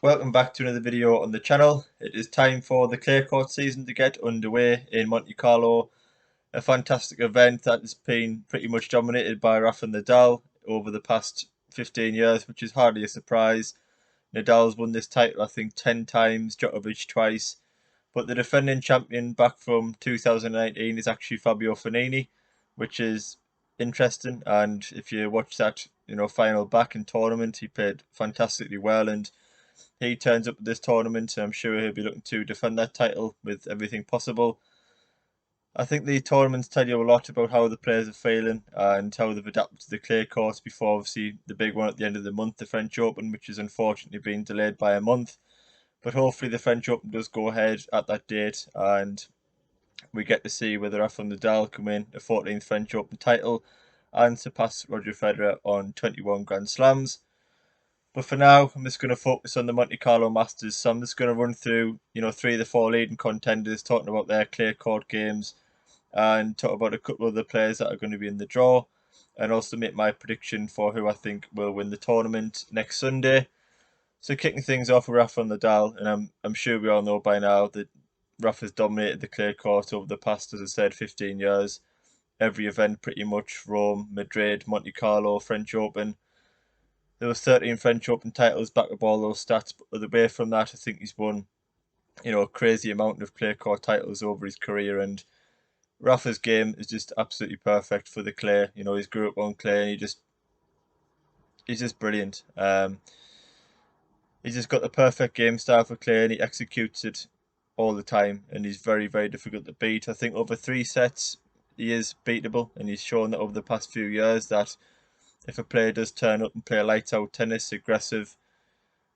Welcome back to another video on the channel. It is time for the clay court season to get underway in Monte Carlo. A fantastic event that has been pretty much dominated by Rafa Nadal over the past 15 years, which is hardly a surprise. Nadal's won this title, I think, 10 times, Djokovic twice. But the defending champion back from 2019 is actually Fabio Fognini, which is interesting. And if you watch that, final back in tournament, he played fantastically well, and he turns up at this tournament, and I'm sure he'll be looking to defend that title with everything possible. I think the tournaments tell you a lot about how the players are feeling and how they've adapted to the clay courts before obviously the big one at the end of the month, the French Open, which has unfortunately been delayed by a month. But hopefully the French Open does go ahead at that date, and we get to see whether Rafael Nadal can win a 14th French Open title and surpass Roger Federer on 21 Grand Slams. But for now, I'm just going to focus on the Monte Carlo Masters. So I'm just going to run through, 3 of the 4 leading contenders, talking about their clay court games, and talk about a couple of the players that are going to be in the draw, and also make my prediction for who I think will win the tournament next Sunday. So kicking things off with Rafa Nadal, and I'm sure we all know by now that Rafa's dominated the clay court over the past, as I said, 15 years. Every event pretty much: Rome, Madrid, Monte Carlo, French Open. There was 13 French Open titles, back up all those stats, but away from that, I think he's won, a crazy amount of clay court titles over his career. And Rafa's game is just absolutely perfect for the clay. He's grew up on clay, and he's just brilliant. He's just got the perfect game style for clay, and he executes it all the time. And he's very, very difficult to beat. I think over 3 sets, he is beatable, and he's shown that over the past few years that if a player does turn up and play lights out tennis, aggressive,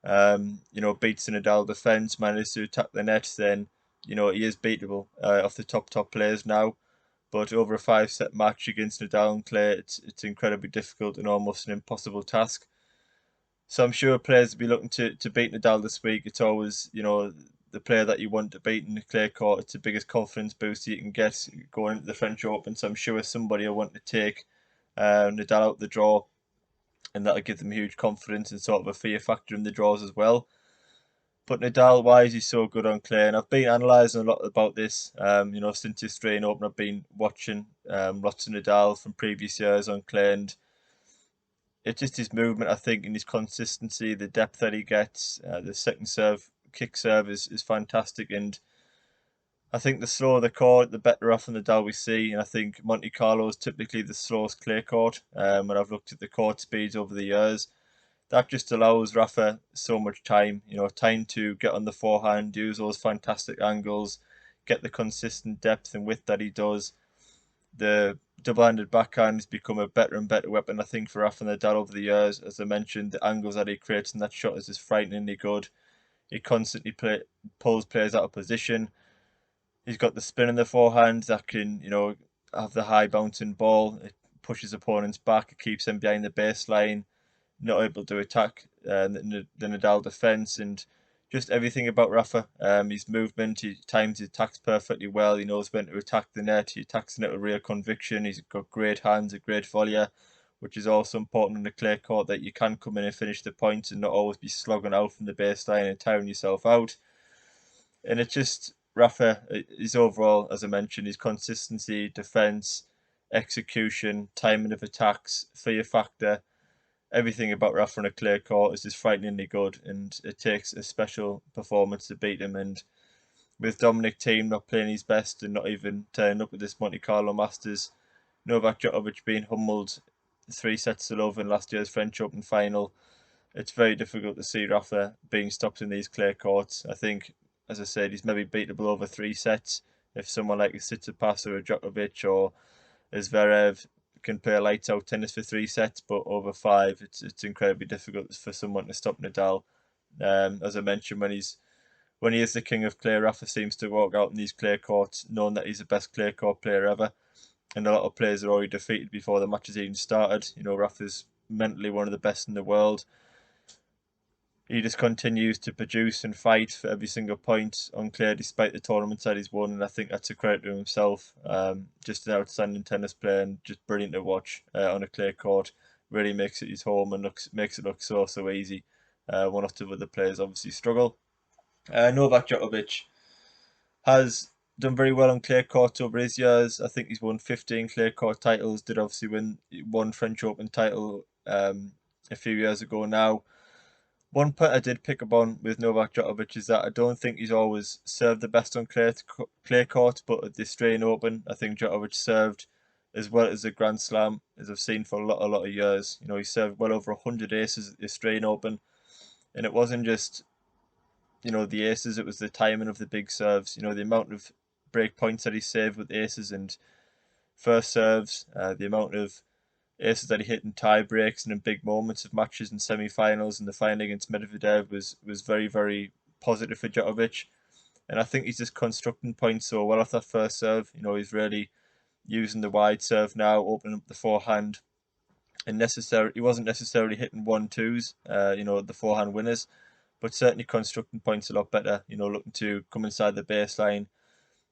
beats the Nadal defense, manages to attack the net, then he is beatable off the top players now. But over a 5-set match against Nadal and clay, it's incredibly difficult and almost an impossible task. So I'm sure players will be looking to beat Nadal this week. It's always the player that you want to beat in the clay court. It's the biggest confidence boost you can get going into the French Open. So I'm sure somebody will want to take Nadal out the draw, and that'll give them huge confidence and sort of a fear factor in the draws as well. But Nadal, why is he so good on clay? And I've been analysing a lot about this. Since the Australian Open, I've been watching lots of Nadal from previous years on clay, and it's just his movement, I think, and his consistency, the depth that he gets. The second serve, kick serve is fantastic, and I think the slower the court, the better off Nadal we see. And I think Monte Carlo is typically the slowest clay court. When I've looked at the court speeds over the years, that just allows Rafa so much time. Time to get on the forehand, use those fantastic angles, get the consistent depth and width that he does. The double-handed backhand has become a better and better weapon, I think, for Rafa Nadal over the years. As I mentioned, the angles that he creates in that shot is just frighteningly good. He constantly pulls players out of position. He's got the spin in the forehand that can, have the high bouncing ball. It pushes opponents back. It keeps them behind the baseline, not able to attack the Nadal defense, and just everything about Rafa. His movement, he times his attacks perfectly well. He knows when to attack the net. He attacks the net with real conviction. He's got great hands, a great volleyer, which is also important in the clay court, that you can come in and finish the points and not always be slogging out from the baseline and tiring yourself out. And it's just Rafa, his overall, as I mentioned, his consistency, defense, execution, timing of attacks, fear factor, everything about Rafa on a clay court is just frighteningly good, and it takes a special performance to beat him. And with Dominic Thiem not playing his best and not even turning up at this Monte Carlo Masters, Novak Djokovic being humbled 3 sets to love in last year's French Open final, it's very difficult to see Rafa being stopped in these clay courts. I think, as I said, he's maybe beatable over 3 sets. If someone like a Tsitsipas or a Djokovic or a Zverev can play lights out tennis for 3 sets, but over 5, it's incredibly difficult for someone to stop Nadal. As I mentioned, when he is the king of clay, Rafa seems to walk out in these clay courts knowing that he's the best clay court player ever. And a lot of players are already defeated before the match has even started. Rafa's mentally one of the best in the world. He just continues to produce and fight for every single point on clay, despite the tournaments that he's won, and I think that's a credit to himself. Just an outstanding tennis player, and just brilliant to watch on a clay court. Really makes it his home and makes it look so easy. one or two other players obviously struggle. Novak Djokovic has done very well on clay courts over his years. I think he's won 15 clay court titles. Did obviously win one French Open title a few years ago now. One point I did pick up on with Novak Djokovic is that I don't think he's always served the best on clay court, but at the Australian Open, I think Djokovic served as well as the Grand Slam as I've seen for a lot of years. You know, he served well over 100 aces at the Australian Open, and it wasn't just the aces; it was the timing of the big serves. You know, the amount of break points that he saved with aces and first serves, the amount of aces that he hit in tie breaks and in big moments of matches and semi-finals, and the final against Medvedev was very positive for Djokovic. And I think he's just constructing points so well off that first serve. You know, he's really using the wide serve now, opening up the forehand, and he wasn't necessarily hitting 1-2s, the forehand winners, but certainly constructing points a lot better. You know, looking to come inside the baseline,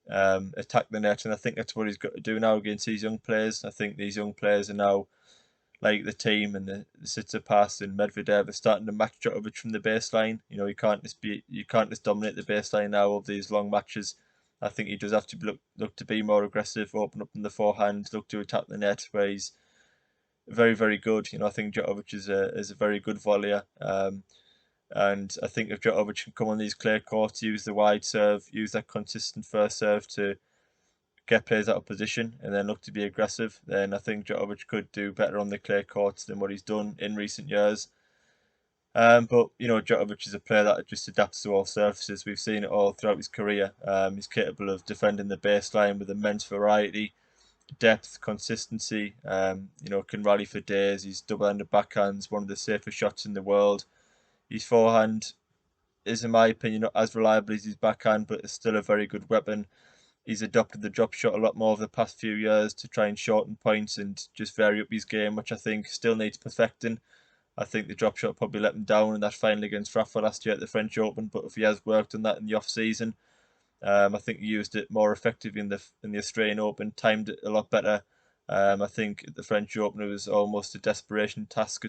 attack the net, and I think that's what he's got to do now against these young players. I think these young players are now, like the team and the Tsitsipas and Medvedev, are starting to match Djokovic from the baseline. You know, you can't just dominate the baseline now of these long matches. I think he does have to look to be more aggressive, open up in the forehand, look to attack the net, where he's very good. You know, I think Djokovic is a very good volleyer. And I think if Djokovic can come on these clay courts, use the wide serve, use that consistent first serve to get players out of position, and then look to be aggressive, then I think Djokovic could do better on the clay courts than what he's done in recent years. But Djokovic is a player that just adapts to all surfaces. We've seen it all throughout his career. He's capable of defending the baseline with immense variety, depth, consistency. Can rally for days. He's double-handed backhands, one of the safest shots in the world. His forehand is, in my opinion, not as reliable as his backhand, but it's still a very good weapon. He's adopted the drop shot a lot more over the past few years to try and shorten points and just vary up his game, which I think still needs perfecting. I think the drop shot probably let him down in that final against Rafa last year at the French Open, but if he has worked on that in the off season, I think he used it more effectively in the Australian Open, timed it a lot better. I think at the French Open it was almost a desperation task,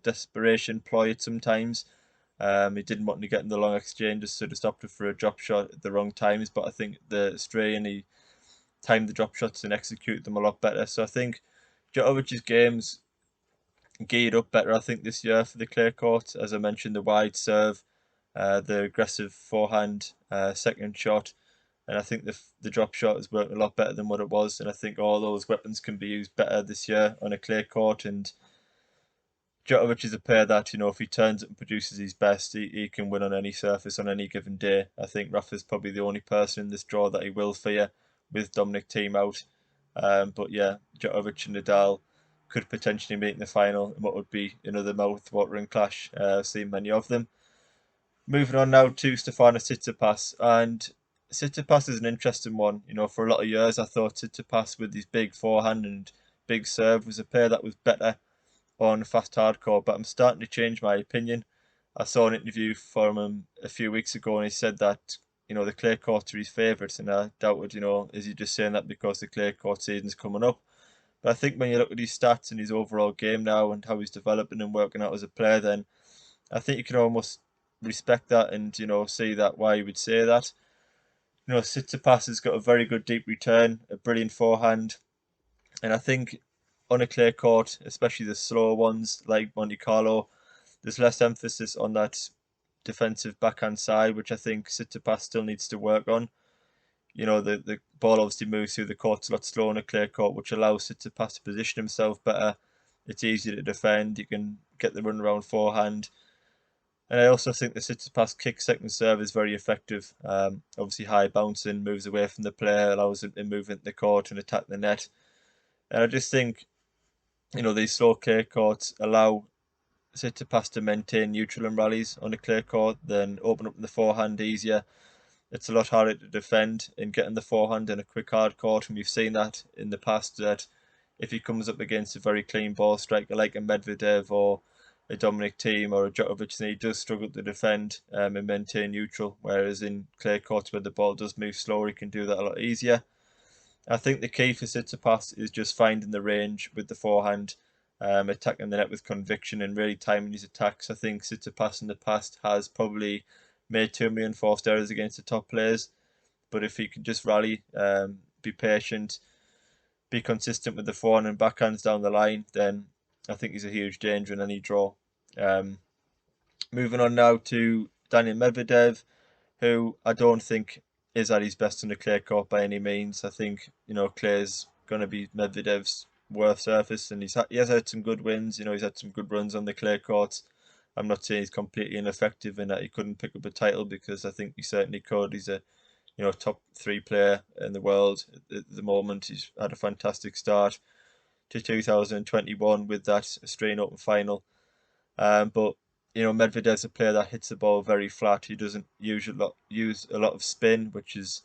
desperation ploy at sometimes. He didn't want to get in the long exchanges, so just opted for a drop shot at the wrong times. But I think the Australian, he timed the drop shots and executed them a lot better. So I think Djokovic's game's geared up better, I think, this year for the clay court. As I mentioned, the wide serve, the aggressive forehand, second shot, and I think the drop shot has worked a lot better than what it was. And I think all those weapons can be used better this year on a clay court. And Djokovic is a player that, if he turns it and produces his best, he can win on any surface on any given day. I think Rafa's probably the only person in this draw that he will fear with Dominic Thiem out. But yeah, Djokovic and Nadal could potentially meet in the final in what would be another mouth-watering clash. I've seen many of them. Moving on now to Stefano Tsitsipas. And Tsitsipas is an interesting one. For a lot of years, I thought Tsitsipas, with his big forehand and big serve, was a player that was better on fast hardcore, but I'm starting to change my opinion. I saw an interview from him a few weeks ago, and he said that the clay courts are his favourites, and I doubted, is he just saying that because the clay court season's coming up? But I think when you look at his stats and his overall game now and how he's developing and working out as a player, then I think you can almost respect that and see that why he would say that. Tsitsipas has got a very good deep return, a brilliant forehand, and I think on a clay court, especially the slower ones like Monte Carlo, there's less emphasis on that defensive backhand side, which I think Tsitsipas still needs to work on. The ball obviously moves through the court a lot slower on a clay court, which allows Tsitsipas to position himself better. It's easier to defend. You can get the run around forehand. And I also think the Tsitsipas kick second serve is very effective. Obviously high bouncing, moves away from the player, allows him to move into the court and attack the net. And I just think these slow clay courts allow Tsitsipas to maintain neutral in rallies on a clay court, then open up the forehand easier. It's a lot harder to defend in getting the forehand in a quick hard court, and we've seen that in the past, that if he comes up against a very clean ball striker like a Medvedev or a Dominic Thiem or a Djokovic, then he does struggle to defend and maintain neutral, whereas in clay courts where the ball does move slower, he can do that a lot easier. I think the key for Tsitsipas is just finding the range with the forehand. attacking the net with conviction and really timing his attacks. I think Tsitsipas in the past has probably made too many unforced errors against the top players, but if he can just rally, be patient, be consistent with the forehand and backhands down the line, then I think he's a huge danger in any draw. Um, Moving on now to Daniel Medvedev, who I don't think is at his best on the clay court by any means. I think clay's going to be Medvedev's worst surface, and he has had some good wins. He's had some good runs on the clay courts. I'm not saying he's completely ineffective in that he couldn't pick up a title, because I think he certainly could. He's a top 3 player in the world at the moment. He's had a fantastic start to 2021 with that Australian Open final. But Medvedev's a player that hits the ball very flat. He doesn't use a lot of spin, which is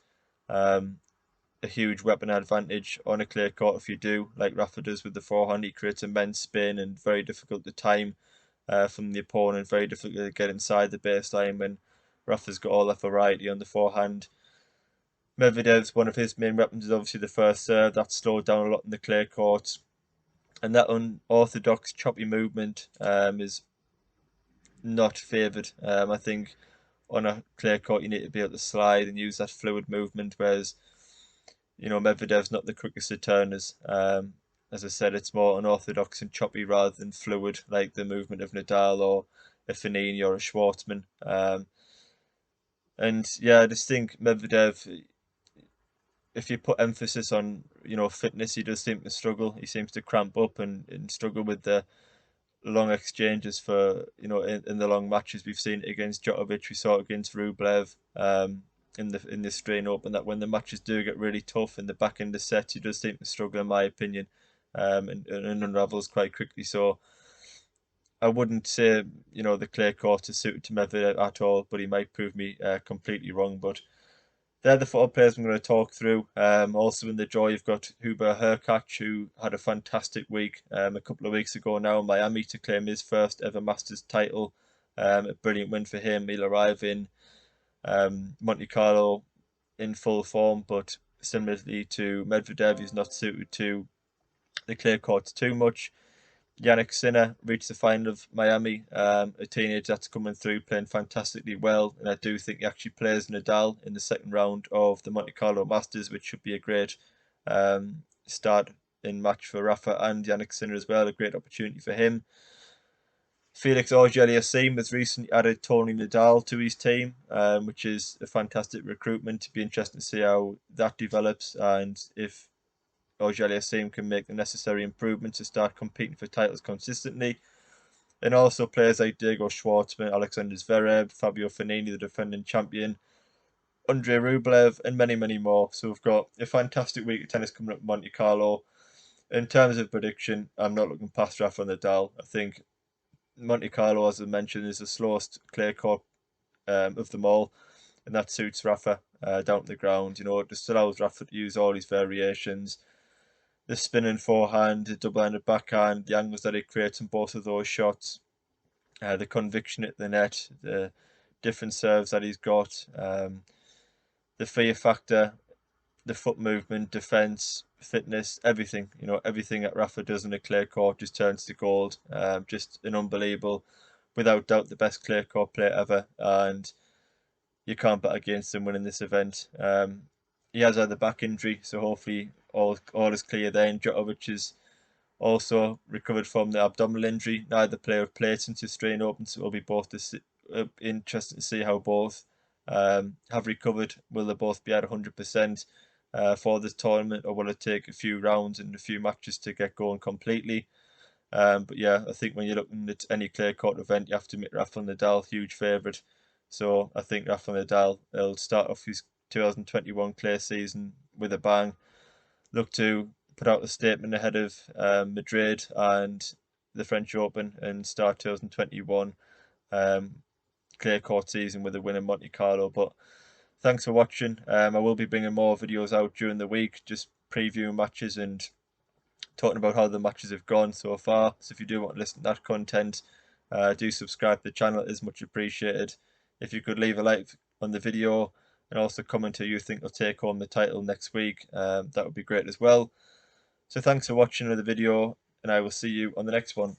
um, a huge weapon advantage on a clay court. If you do, like Rafa does with the forehand, he creates immense spin and very difficult to time from the opponent. Very difficult to get inside the baseline when Rafa's got all that variety on the forehand. Medvedev's one of his main weapons is obviously the first serve. That's slowed down a lot in the clay courts, and that unorthodox choppy movement is not favoured. I think on a clay court you need to be able to slide and use that fluid movement, whereas Medvedev's not the quickest of turners. As I said, it's more unorthodox and choppy rather than fluid, like the movement of Nadal or a Fellini or a Schwartzman. And yeah, I just think Medvedev, if you put emphasis on fitness, he does seem to struggle. He seems to cramp up and struggle with the long exchanges for in the long matches. We've seen it against Djokovic, we saw it against Rublev in the Australian Open, that when the matches do get really tough in the back end of sets, he does seem to struggle, in my opinion, and unravels quite quickly. So I wouldn't say the clay court is suited to Medvedev at all, but he might prove me completely wrong. But they're the 4 players I'm going to talk through. Also in the draw, you've got Hubert Hurkacz, who had a fantastic week a couple of weeks ago now in Miami to claim his first ever Masters title. A brilliant win for him. He'll arrive in Monte Carlo in full form, but similarly to Medvedev, he's not suited to the clay courts too much. Yannick Sinner reached the final of Miami, a teenager that's coming through, playing fantastically well, and I do think he actually plays Nadal in the second round of the Monte Carlo Masters, which should be a great start in match for Rafa and Yannick Sinner as well, a great opportunity for him. Felix Auger-Aliassime has recently added Tony Nadal to his team, which is a fantastic recruitment. To be interesting to see how that develops, and if Auger-Aliassime can make the necessary improvements to start competing for titles consistently. And also players like Diego Schwartzman, Alexander Zverev, Fabio Fognini, the defending champion, Andrei Rublev, and many, many more. So we've got a fantastic week of tennis coming up in Monte Carlo. In terms of prediction, I'm not looking past Rafa Nadal. I think Monte Carlo, as I mentioned, is the slowest clay court of them all, and that suits Rafa down to the ground. It just allows Rafa to use all his variations. The spinning forehand, the double-handed backhand, the angles that he creates in both of those shots, the conviction at the net, the different serves that he's got, the fear factor, the foot movement, defense, fitness, everything. Everything that Rafa does in a clay court just turns to gold. Just an unbelievable, without doubt, the best clay court player ever, and you can't bet against him winning this event. He has had a back injury, so hopefully all is clear there. And Djokovic is also recovered from the abdominal injury. Neither player have played since the Australian Open, so it'll be interesting to see how both have recovered. Will they both be at 100% for this tournament, or will it take a few rounds and a few matches to get going completely? But yeah, I think when you're looking at any clay court event, you have to make Rafa Nadal huge favourite. So I think Rafa Nadal will start off his 2021 clay season with a bang. Look to put out a statement ahead of Madrid and the French Open, and start 2021 clay court season with a win in Monte Carlo. But thanks for watching. I will be bringing more videos out during the week, just previewing matches and talking about how the matches have gone so far. So if you do want to listen to that content, do subscribe to the channel. It is much appreciated. If you could leave a like on the video and also comment who you think will take home the title next week, that would be great as well. So thanks for watching another video. and I will see you on the next one.